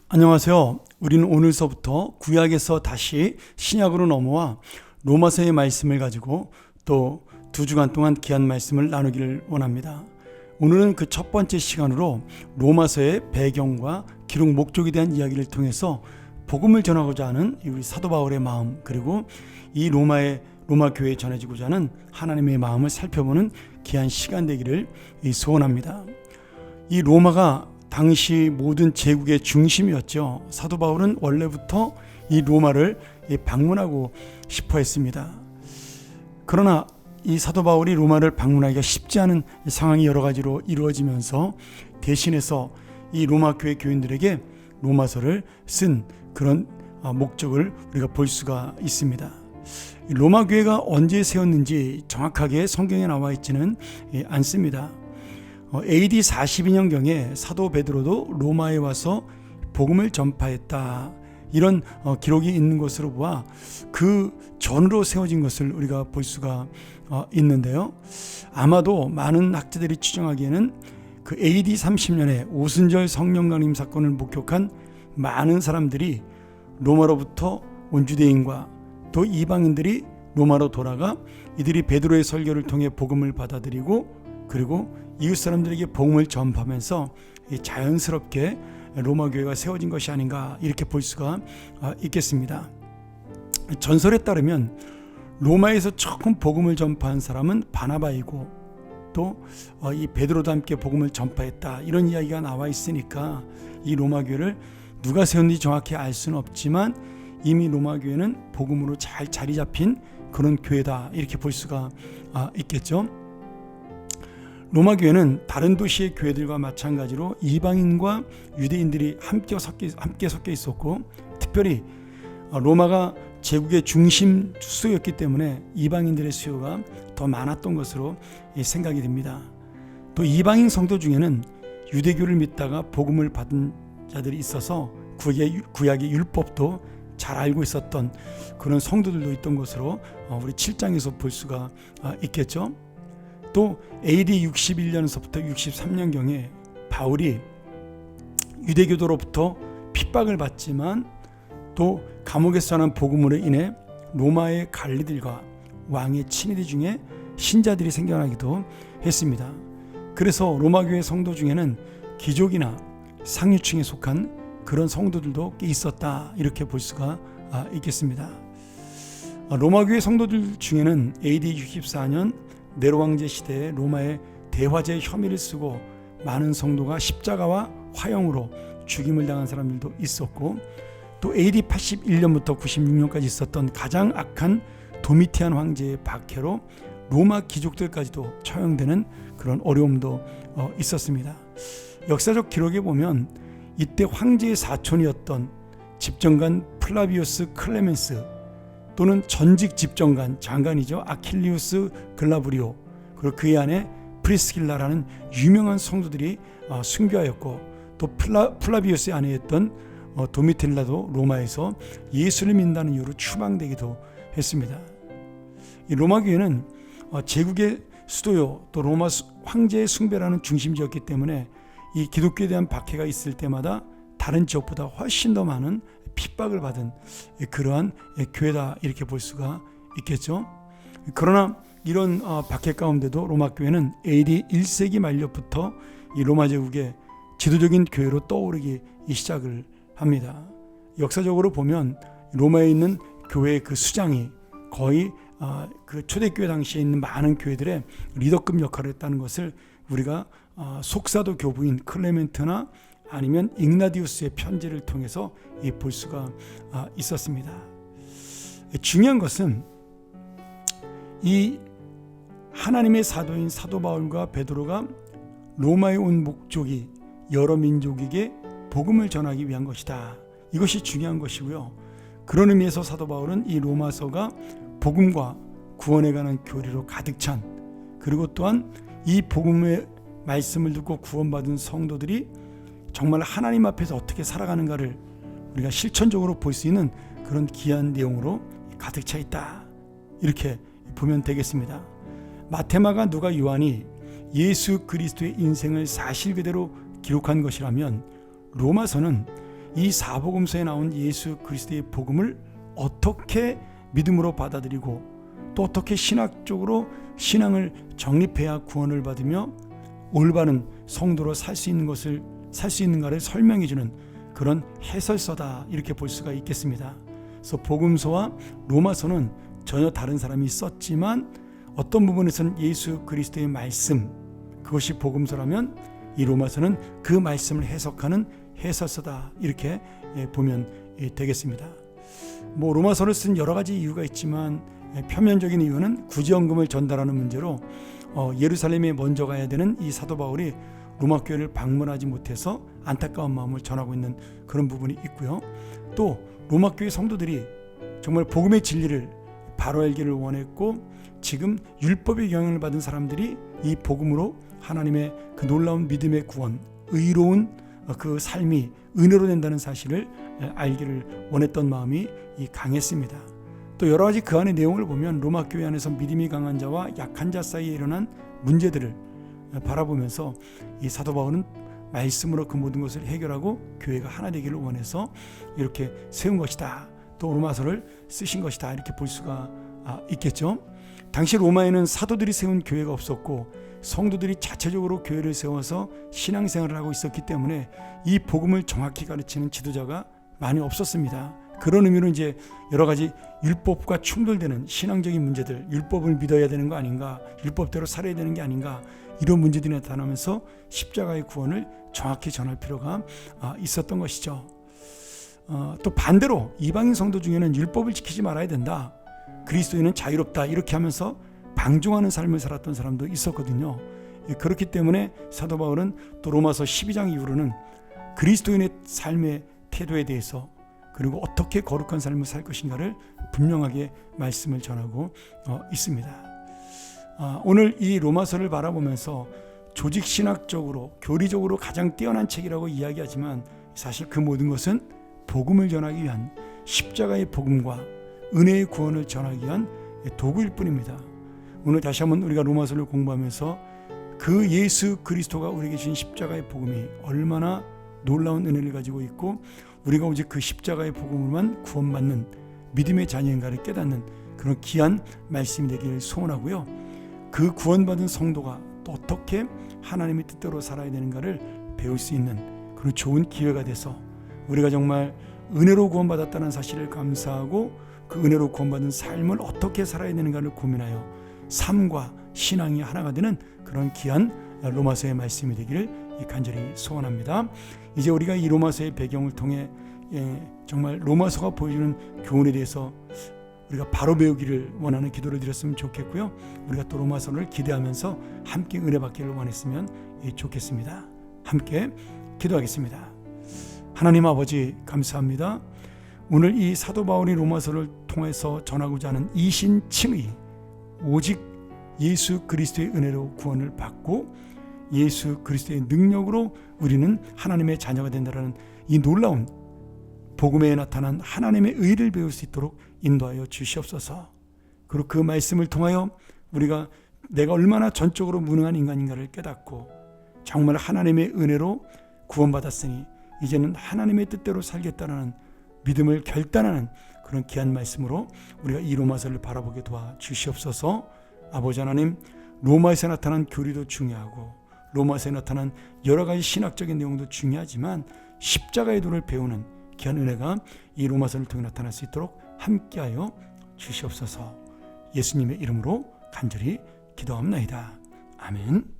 안녕하세요. 우리는 오늘서부터 구약에서 다시 신약으로 넘어와 로마서의 말씀을 가지고 또 2주간 동안 귀한 말씀을 나누기를 원합니다. 오늘은 그 첫 번째 시간으로 로마서의 배경과 기록 목적에 대한 이야기를 통해서 복음을 전하고자 하는 우리 사도 바울의 마음, 그리고 이 로마 교회에 전해지고자 하는 하나님의 마음을 살펴보는 귀한 시간 되기를 소원합니다. 이 로마가 당시 모든 제국의 중심이었죠. 사도 바울은 원래부터 이 로마를 방문하고 싶어 했습니다. 그러나 이 사도 바울이 로마를 방문하기가 쉽지 않은 상황이 여러 가지로 이루어지면서 대신해서 이 로마 교회 교인들에게 로마서를 쓴 그런 목적을 우리가 볼 수가 있습니다. 로마 교회가 언제 세웠는지 정확하게 성경에 나와 있지는 않습니다. AD 42년경에 사도 베드로도 로마에 와서 복음을 전파했다, 이런 기록이 있는 것으로 보아 그 전으로 세워진 것을 우리가 볼 수가 있는데요. 아마도 많은 학자들이 추정하기에는 그 AD 30년에 오순절 성령 강림 사건을 목격한 많은 사람들이 로마로부터 온 유대인과 또 이방인들이 로마로 돌아가 이들이 베드로의 설교를 통해 복음을 받아들이고, 그리고 이웃 사람들에게 복음을 전파하면서 자연스럽게 로마 교회가 세워진 것이 아닌가, 이렇게 볼 수가 있겠습니다. 전설에 따르면 로마에서 처음 복음을 전파한 사람은 바나바이고, 또 이 베드로도 함께 복음을 전파했다, 이런 이야기가 나와 있으니까 이 로마 교회를 누가 세웠는지 정확히 알 수는 없지만 이미 로마 교회는 복음으로 잘 자리 잡힌 그런 교회다, 이렇게 볼 수가 있겠죠. 로마 교회는 다른 도시의 교회들과 마찬가지로 이방인과 유대인들이 함께 섞여 있었고, 특별히 로마가 제국의 중심 수요였기 때문에 이방인들의 수요가 더 많았던 것으로 생각이 됩니다. 또 이방인 성도 중에는 유대교를 믿다가 복음을 받은 자들이 있어서 구약의 율법도 잘 알고 있었던 그런 성도들도 있던 것으로 우리 7장에서 볼 수가 있겠죠. 또 AD 61년서부터 63년경에 바울이 유대교도로부터 핍박을 받지만 또 감옥에서 전한 복음으로 인해 로마의 관리들과 왕의 친위들 중에 신자들이 생겨나기도 했습니다. 그래서 로마 교회 성도 중에는 귀족이나 상류층에 속한 그런 성도들도 꽤 있었다, 이렇게 볼 수가 있겠습니다. 로마 교회 성도들 중에는 AD 64년 네로 황제 시대에 로마의 대화제 혐의를 쓰고 많은 성도가 십자가와 화형으로 죽임을 당한 사람들도 있었고, 또 AD 81년부터 96년까지 있었던 가장 악한 도미티안 황제의 박해로 로마 귀족들까지도 처형되는 그런 어려움도 있었습니다. 역사적 기록에 보면 이때 황제의 사촌이었던 집정관 플라비우스 클레멘스, 또는 전직 집정관 장관이죠, 아킬리우스 글라브리오, 그리고 그의 아내 프리스킬라라는 유명한 성도들이 순교하였고, 또 플라비우스의 아내였던 도미텔라도 로마에서 예수를 믿는다는 이유로 추방되기도 했습니다. 이 로마 교회는 제국의 수도요, 또 로마 황제의 숭배라는 중심지였기 때문에 이 기독교에 대한 박해가 있을 때마다 다른 지역보다 훨씬 더 많은 핍박을 받은 그러한 교회다, 이렇게 볼 수가 있겠죠. 그러나 이런 박해 가운데도 로마 교회는 AD 1세기 말년부터 이 로마 제국의 지도적인 교회로 떠오르기 시작을 합니다. 역사적으로 보면 로마에 있는 교회의 그 수장이 거의 그 초대교회 당시에 있는 많은 교회들의 리더급 역할을 했다는 것을 우리가 속사도 교부인 클레멘트나 아니면 ignatius의 편지를 통해서 볼 수가 있었습니다. 중요한 것은 이 하나님의 사도인 사도 바울과 베드로가 로마에 온 목적이 여러 민족에게 복음을 전하기 위한 것이다, 이것이 중요한 것이고요. 그런 의미에서 사도 바울은 이 로마서가 복음과 구원에 관한 교리로 가득 찬, 그리고 또한 이 복음의 말씀을 듣고 구원받은 성도들이 정말 하나님 앞에서 어떻게 살아가는가를 우리가 실천적으로 볼 수 있는 그런 귀한 내용으로 가득 차 있다, 이렇게 보면 되겠습니다. 마테마가 누가 요한이 예수 그리스도의 인생을 사실 그대로 기록한 것이라면 로마서는 이 사복음서에 나온 예수 그리스도의 복음을 어떻게 믿음으로 받아들이고 또 어떻게 신학적으로 신앙을 정립해야 구원을 받으며 올바른 성도로 살 수 있는가를 설명해주는 그런 해설서다, 이렇게 볼 수가 있겠습니다. 그래서 복음서와 로마서는 전혀 다른 사람이 썼지만 어떤 부분에서는 예수 그리스도의 말씀, 그것이 복음서라면 이 로마서는 그 말씀을 해석하는 해설서다, 이렇게 보면 되겠습니다. 로마서를 쓴 여러 가지 이유가 있지만 표면적인 이유는 구제헌금을 전달하는 문제로 예루살렘에 먼저 가야 되는 이 사도 바울이 로마 교회를 방문하지 못해서 안타까운 마음을 전하고 있는 그런 부분이 있고요. 또 로마 교회 성도들이 정말 복음의 진리를 바로 알기를 원했고, 지금 율법의 영향을 받은 사람들이 이 복음으로 하나님의 그 놀라운 믿음의 구원, 의로운 그 삶이 은혜로 된다는 사실을 알기를 원했던 마음이 강했습니다. 또 여러 가지 그 안의 내용을 보면 로마 교회 안에서 믿음이 강한 자와 약한 자 사이에 일어난 문제들을 바라보면서 이 사도 바울은 말씀으로 그 모든 것을 해결하고 교회가 하나 되기를 원해서 이렇게 세운 것이다, 또 로마서를 쓰신 것이다, 이렇게 볼 수가 있겠죠. 당시 로마에는 사도들이 세운 교회가 없었고 성도들이 자체적으로 교회를 세워서 신앙생활을 하고 있었기 때문에 이 복음을 정확히 가르치는 지도자가 많이 없었습니다. 그런 의미로 이제 여러 가지 율법과 충돌되는 신앙적인 문제들, 율법을 믿어야 되는 거 아닌가, 율법대로 살아야 되는 게 아닌가, 이런 문제들이 나타나면서 십자가의 구원을 정확히 전할 필요가 있었던 것이죠. 또 반대로 이방인 성도 중에는 율법을 지키지 말아야 된다, 그리스도인은 자유롭다, 이렇게 하면서 방종하는 삶을 살았던 사람도 있었거든요. 그렇기 때문에 사도 바울은 또 로마서 12장 이후로는 그리스도인의 삶의 태도에 대해서, 그리고 어떻게 거룩한 삶을 살 것인가를 분명하게 말씀을 전하고 있습니다. 오늘 이 로마서를 바라보면서 조직신학적으로 교리적으로 가장 뛰어난 책이라고 이야기하지만 사실 그 모든 것은 복음을 전하기 위한, 십자가의 복음과 은혜의 구원을 전하기 위한 도구일 뿐입니다. 오늘 다시 한번 우리가 로마서를 공부하면서 그 예수 그리스도가 우리에게 주신 십자가의 복음이 얼마나 놀라운 은혜를 가지고 있고 우리가 오직 그 십자가의 복음으로만 구원받는 믿음의 자녀인가를 깨닫는 그런 귀한 말씀이 되기를 소원하고요. 그 구원받은 성도가 또 어떻게 하나님의 뜻대로 살아야 되는가를 배울 수 있는 그런 좋은 기회가 돼서 우리가 정말 은혜로 구원받았다는 사실을 감사하고 그 은혜로 구원받은 삶을 어떻게 살아야 되는가를 고민하여 삶과 신앙이 하나가 되는 그런 귀한 로마서의 말씀이 되기를 간절히 소원합니다. 이제 우리가 이 로마서의 배경을 통해 정말 로마서가 보여주는 교훈에 대해서 우리가 바로 배우기를 원하는 기도를 드렸으면 좋겠고요. 우리가 또 로마서를 기대하면서 함께 은혜 받기를 원했으면 좋겠습니다. 함께 기도하겠습니다. 하나님 아버지, 감사합니다. 오늘 이 사도 바울이 로마서를 통해서 전하고자 하는 이신칭의, 오직 예수 그리스도의 은혜로 구원을 받고 예수 그리스도의 능력으로 우리는 하나님의 자녀가 된다는 이 놀라운 복음에 나타난 하나님의 의를 배울 수 있도록 인도하여 주시옵소서. 그리고 그 말씀을 통하여 우리가 내가 얼마나 전적으로 무능한 인간인가를 깨닫고 정말 하나님의 은혜로 구원받았으니 이제는 하나님의 뜻대로 살겠다는 믿음을 결단하는 그런 귀한 말씀으로 우리가 이 로마서를 바라보게 도와 주시옵소서. 아버지 하나님, 로마에서 나타난 교리도 중요하고 로마서에 나타난 여러 가지 신학적인 내용도 중요하지만 십자가의 도를 배우는 귀한 은혜가 이 로마서를 통해 나타날 수 있도록 함께하여 주시옵소서. 예수님의 이름으로 간절히 기도합나이다. 아멘.